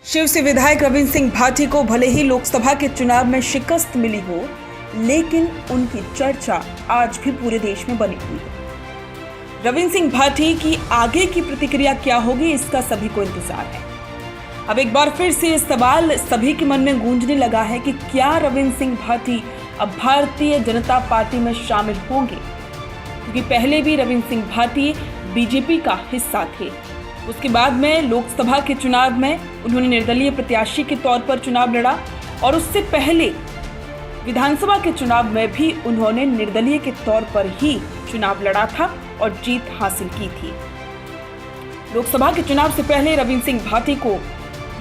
शिव से विधायक रविंद्र सिंह भाटी को भले ही लोकसभा के चुनाव में शिकस्त मिली हो, लेकिन उनकी चर्चा आज भी पूरे देश में बनी हुई है। रविंद्र सिंह भाटी की आगे की प्रतिक्रिया क्या होगी, इसका सभी को इंतजार है। अब एक बार फिर से सवाल सभी के मन में गूंजने लगा है कि क्या रविंद्र सिंह भाटी अब भारतीय जनता पार्टी में शामिल होंगे, क्योंकि पहले भी रविंद्र सिंह भाटी बीजेपी का हिस्सा थे। उसके बाद में लोकसभा के चुनाव में उन्होंने निर्दलीय प्रत्याशी के तौर पर चुनाव लड़ा और उससे पहले विधानसभा के चुनाव में भी उन्होंने निर्दलीय के तौर पर ही चुनाव लड़ा था और जीत हासिल की थी। लोकसभा के चुनाव से पहले रविंद्र सिंह भाटी को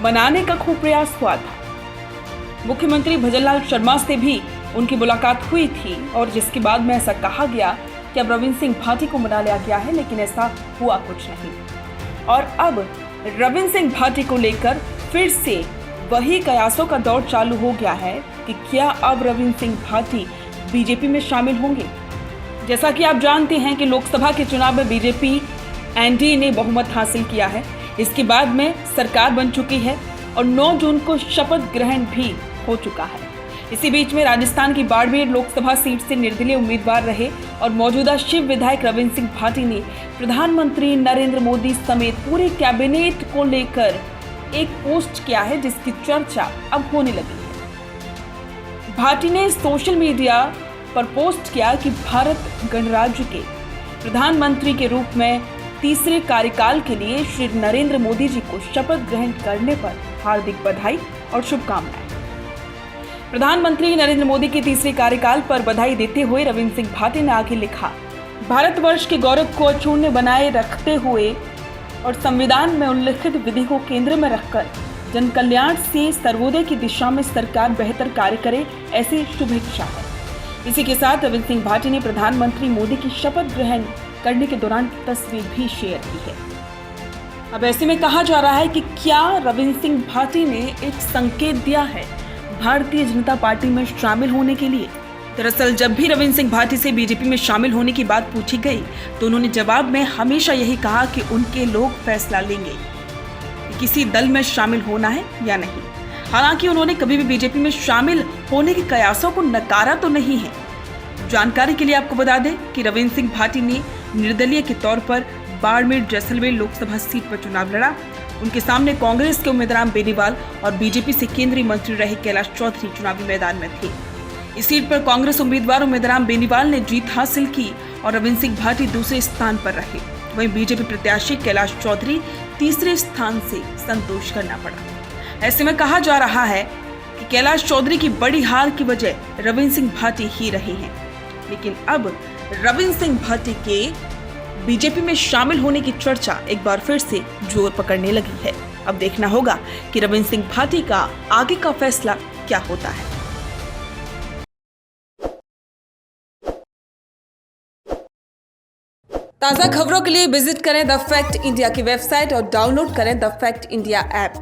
मनाने का खूब प्रयास हुआ था। मुख्यमंत्री भजनलाल शर्मा से भी उनकी मुलाकात हुई थी और जिसके बाद में ऐसा कहा गया कि अब रविंद्र सिंह भाटी को मना लिया गया है, लेकिन ऐसा हुआ कुछ नहीं। और अब रविंद्र सिंह भाटी को लेकर फिर से वही कयासों का दौर चालू हो गया है कि क्या अब रविंद्र सिंह भाटी बीजेपी में शामिल होंगे। जैसा कि आप जानते हैं कि लोकसभा के चुनाव में बीजेपी एनडीए ने बहुमत हासिल किया है। इसके बाद में सरकार बन चुकी है और 9 जून को शपथ ग्रहण भी हो चुका है। इसी बीच में राजस्थान की बाड़मेर लोकसभा सीट से निर्दलीय उम्मीदवार रहे और मौजूदा शिव विधायक रविंद्र सिंह भाटी ने प्रधानमंत्री नरेंद्र मोदी समेत पूरे कैबिनेट को लेकर एक पोस्ट किया है, जिसकी चर्चा अब होने लगी है। भाटी ने सोशल मीडिया पर पोस्ट किया कि भारत गणराज्य के प्रधानमंत्री के रूप में तीसरे कार्यकाल के लिए श्री नरेंद्र मोदी जी को शपथ ग्रहण करने पर हार्दिक बधाई और शुभकामनाएं। प्रधानमंत्री नरेंद्र मोदी के तीसरे कार्यकाल पर बधाई देते हुए रविंद्र सिंह भाटी ने आगे लिखा, भारतवर्ष के गौरव को अक्षुण्ण बनाए रखते हुए और संविधान में उल्लिखित विधि को केंद्र में रखकर जन कल्याण से सर्वोदय की दिशा में सरकार बेहतर कार्य करे, ऐसी शुभेच्छा है। इसी के साथ रविंद्र सिंह भाटी ने प्रधानमंत्री मोदी की शपथ ग्रहण करने के दौरान तस्वीर भी शेयर की है। अब ऐसे में कहा जा रहा है कि क्या रविंद्र सिंह भाटी ने एक संकेत दिया है भारतीय जनता पार्टी में शामिल होने के लिए। दरअसल जब भी रविंद्र सिंह भाटी से बीजेपी में शामिल होने की बात पूछी गई तो उन्होंने जवाब में हमेशा यही कहा कि उनके लोग फैसला लेंगे कि किसी दल में शामिल होना है या नहीं। हालांकि उन्होंने कभी भी बीजेपी में शामिल होने के कयासों को नकारा तो नहीं है। जानकारी के लिए आपको बता दें कि रविंद्र सिंह भाटी ने निर्दलीय के तौर पर बाड़मेर जैसलमेर लोकसभा सीट पर चुनाव लड़ा। उनके सामने कांग्रेस के उम्मीदवार बेनीवाल और बीजेपी से केंद्रीय मंत्री रहे कैलाश चौधरी चुनावी मैदान में थे। इस सीट पर कांग्रेस उम्मीदवार बेनीवाल ने जीत हासिल की और रविंद्र सिंह भाटी दूसरे स्थान पर रहे। वहीं बीजेपी प्रत्याशी कैलाश चौधरी तीसरे स्थान से संतोष करना पड़ा। ऐसे में कहा जा रहा है कि कैलाश चौधरी की बड़ी हार की वजह रविंद्र सिंह भाटी ही रहे हैं। लेकिन अब रविंद्र सिंह भाटी के बीजेपी में शामिल होने की चर्चा एक बार फिर से जोर पकड़ने लगी है। अब देखना होगा कि रविंद्र सिंह भाटी का आगे का फैसला क्या होता है। ताज़ा खबरों के लिए विजिट करें द फैक्ट इंडिया की वेबसाइट और डाउनलोड करें द फैक्ट इंडिया ऐप।